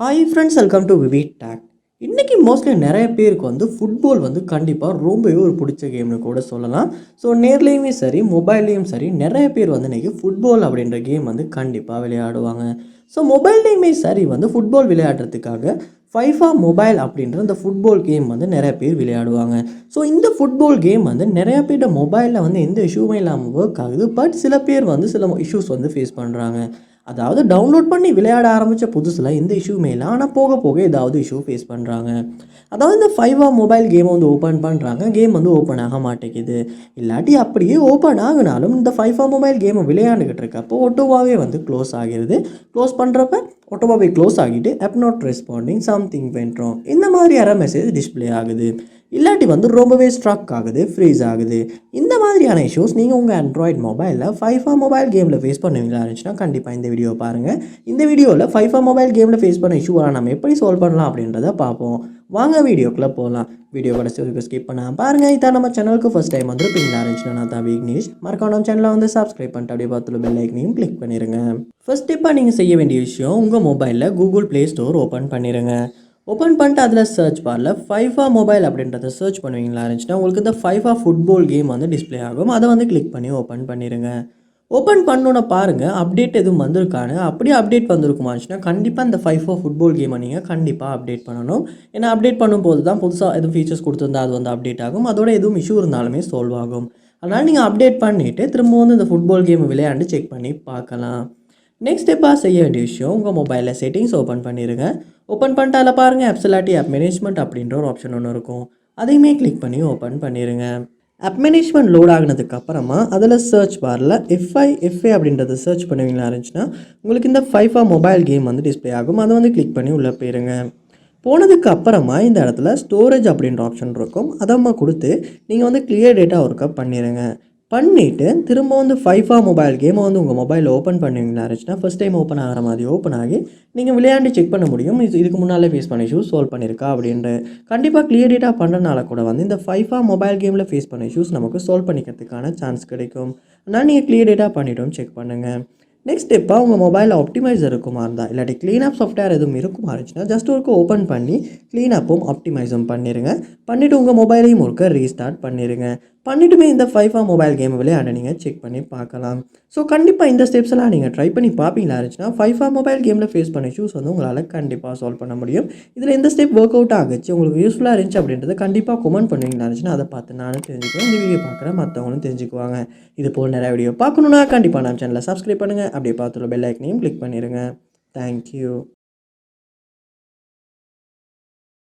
Hi friends, welcome to VividTech. இன்றைக்கி mostly நிறைய பேருக்கு ஃபுட்பால் கண்டிப்பாக ரொம்பவே ஒரு பிடிச்ச கேம்னு கூட சொல்லலாம். ஸோ நேர்லேயுமே சரி, மொபைல்லையும் சரி நிறைய பேர் இன்றைக்கி ஃபுட்பால் அப்படின்ற கேம் கண்டிப்பாக விளையாடுவாங்க. ஸோ மொபைல்லையுமே சரி ஃபுட்பால் விளையாடுறதுக்காக ஃபைஃபா மொபைல் அப்படின்ற இந்த ஃபுட்பால் கேம் நிறைய பேர் விளையாடுவாங்க. ஸோ இந்த ஃபுட்பால் கேம் நிறைய பேர்கிட்ட மொபைலில் எந்த இஷ்யூமே இல்லாமல் ஒர்க் ஆகுது. பட் சில பேர் சில இஷ்யூஸ் ஃபேஸ் பண்ணுறாங்க. அதாவது டவுன்லோட் பண்ணி விளையாட ஆரம்பித்த புதுசில் எந்த இஷ்யூமே இல்லை. ஆனால் போக போக ஏதாவது இஷ்யூ ஃபேஸ் பண்ணுறாங்க. அதாவது இந்த ஃபைவா மொபைல் கேமை ஓப்பன் பண்ணுறாங்க. கேம் ஓப்பன் ஆக மாட்டேங்குது. இல்லாட்டி அப்படியே ஓப்பன் ஆகினாலும் இந்த ஃபைஃபா மொபைல் கேமை விளையாண்டுக்கிட்டு இருக்கப்போ ஒட்டோவாவே க்ளோஸ் ஆகிடுது. க்ளோஸ் பண்ணுறப்ப ஒட்டோவாவே க்ளோஸ் ஆகிட்டு app not responding, something went wrong, இந்த மாதிரி யாராவது மெசேஜ் டிஸ்பிளே ஆகுது. இல்லாட்டி ரொம்பவே ஸ்ட்ரக் ஆகுது, ஃப்ரீஸ் ஆகுது. இந்த மாதிரியான இஷ்யூஸ் நீங்கள் உங்கள் ஆண்ட்ராய்ட் மொபைலில் ஃபைஃபா மொபைல் கேமில் ஃபேஸ் பண்ணுவீங்களா இருந்துச்சுன்னா கண்டிப்பாக இந்த வீடியோ பாருங்கள். இந்த வீடியோவில் ஃபைஃபா மொபைல் கேமில் ஃபேஸ் பண்ண இஷ்யூவெல்லாம் நம்ம எப்படி சால்வ் பண்ணலாம் அப்படின்றத பார்ப்போம். வாங்க வீடியோக்குள்ளே போகலாம். வீடியோ கடைசி வரைக்கும் ஸ்கிப் பண்ணாமல் பாருங்கள். இதான் நம்ம சேனலுக்கு ஃபஸ்ட் டைம் வந்துருப்பீங்களா இருந்துச்சுன்னா நான் தான் விக்னேஷ். மறக்காம நம்ம சேனலை சப்ஸ்கிரைப் பண்ணிட்டு அப்படியே பார்த்துள்ள பெல் ஐக்கனையும் கிளிக் பண்ணிடுங்க. ஃபர்ஸ்ட் ஸ்டெப்பாக நீங்கள் செய்ய வேண்டிய விஷயம், உங்கள் மொபைலில் கூகுள் ப்ளே ஸ்டோர் ஓப்பன் பண்ணிடுங்க. ஓப்பன் பண்ணிட்டு அதில் சர்ச் பாரில் ஃபைஃபா மொபைல் அப்படின்றத சர்ச் பண்ணுவீங்களா இருந்துச்சுன்னா உங்களுக்கு இந்த ஃபைஃபா ஃபுட்பால் கேம் டிஸ்பிளே ஆகும். அதை கிளிக் பண்ணி ஓப்பன் பண்ணிடுங்க. ஓப்பன் பண்ணோன்னு பாருங்கள் அப்டேட் எதுவும் வந்திருக்கான்னு. அப்படியே அப்டேட் வந்திருக்குமாச்சுன்னா கண்டிப்பாக இந்த ஃபைஃபா ஃபுட்பால் கேமை நீங்கள் கண்டிப்பாக அப்டேட் பண்ணணும். ஏன்னா அப்டேட் பண்ணும்போது தான் புதுசாக எதுவும் ஃபீச்சர்ஸ் கொடுத்துருந்தா அது அப்டேட் ஆகும். அதோட எதுவும் இஷ்யூ இருந்தாலுமே சால்வ் ஆகும். அதனால் நீங்கள் அப்டேட் பண்ணிவிட்டு திரும்ப இந்த ஃபுட்பால் கேமை விளையாண்டு செக் பண்ணி பார்க்கலாம். நெக்ஸ்ட் ஸ்டெப்பாக செய்ய வேண்டிய விஷயம், உங்கள் மொபைலில் செட்டிங்ஸ் ஓப்பன் பண்ணிடுங்க. ஓப்பன் பண்ணிட்டு அதில் பாருங்கள் ஆப்ஸ் இல்லாட்டி ஆப் மேனேஜ்மெண்ட் அப்படின்ற ஒரு ஆப்ஷன் ஒன்று இருக்கும். அதையுமே கிளிக் பண்ணி ஓப்பன் பண்ணிடுங்க. ஆப் மேனேஜ்மெண்ட் லோட் ஆகினதுக்கு அப்புறமா அதில் சர்ச் பாரில் எஃப்ஐ அப்படின்றத சர்ச் பண்ணுவீங்களா இருந்துச்சுன்னா உங்களுக்கு இந்த ஃபைஃபா மொபைல் கேம் டிஸ்பிளே ஆகும். அதை கிளிக் பண்ணி உள்ளே போயிருங்க. போனதுக்கு அப்புறமா இந்த இடத்துல ஸ்டோரேஜ் அப்படின்ற ஆப்ஷன் இருக்கும். அதை கொடுத்து நீங்கள் கிளியர் டேட்டா ஒர்க்கப் பண்ணிடுங்க. பண்ணிவிட்டு திரும்ப ஃபைஃபா மொபைல் கேமை உங்கள் மொபைலில் ஓப்பன் பண்ணுவீங்களா இருந்துச்சுன்னா ஃபஸ்ட் டைம் ஓப்பன் ஆகிற மாதிரி ஓப்பன் ஆகி நீங்கள் விளையாண்டு செக் பண்ண முடியும். இதுக்கு முன்னாலே ஃபேஸ் பண்ண இஷ்யூஸ் சால்வ் பண்ணியிருக்கா அப்படின்ட்டு. கண்டிப்பாக கிளியர் டேட்டா பண்ணுறதுனால கூட இந்த ஃபைஃபா மொபைல் கேமில் ஃபேஸ் பண்ண இஷ்யூஸ் நமக்கு சால்வ் பண்ணிக்கிறதுக்கான சான்ஸ் கிடைக்கும். அதனால் நீங்கள் கிளியர் டேட்டா பண்ணிவிட்டோம் செக் பண்ணுங்கள். நெக்ஸ்ட் ஸ்டெப்பாக உங்கள் மொபைலில் ஆப்டிமைசர் இருக்குமா இருந்தால் இல்லாட்டி க்ளீனப் சாஃப்ட்வேர் எதுவும் இருக்குமா இருந்துச்சுன்னா ஜஸ்ட் ஒர்க்கு ஓப்பன் பண்ணி க்ளீனப்பும் ஆப்டிமைஸும் பண்ணிடுங்க. பண்ணிவிட்டு உங்கள் மொபைலையும் ஒர்க்கை ரீஸ்டார்ட் பண்ணிடுங்க. பண்ணிவிட்டுமே இந்த ஃபைஃபா மொபைல் கேம் விளையாட நீங்கள் செக் பண்ணி பார்க்கலாம். ஸோ கண்டிப்பாக இந்த ஸ்டெப்ஸ் எல்லாம் நீங்கள் ட்ரை பண்ணி பார்ப்பீங்களா இருந்துச்சுன்னா ஃபைஃபா மொபைல் கேமில் ஃபேஸ் பண்ண இஷ்யூஸ் உங்களால் கண்டிப்பாக சால்வ் பண்ண முடியும். இதில் எந்த ஸ்டெப் ஒர்க் அவுட் ஆகுச்சு, உங்களுக்கு யூஸ்ஃபுல்லாக இருந்துச்சு அப்படின்றத கண்டிப்பாக கமெண்ட் பண்ணுவீங்களா இருந்துச்சுன்னா அதை பார்த்து நானும் தெரிஞ்சுக்குவேன். இந்த வீடியோ பார்க்குற மற்றவங்களும் தெரிஞ்சுக்குவாங்க. இது போல் நிறைய வீடியோ பார்க்கணுன்னா கண்டிப்பாக நம்ம சேனலை சப்ஸ்கிரைப் பண்ணுங்கள். அப்படியே பார்த்துள்ள பெல் ஐக்கனையும் கிளிக் பண்ணிடுங்க. தேங்க்யூ.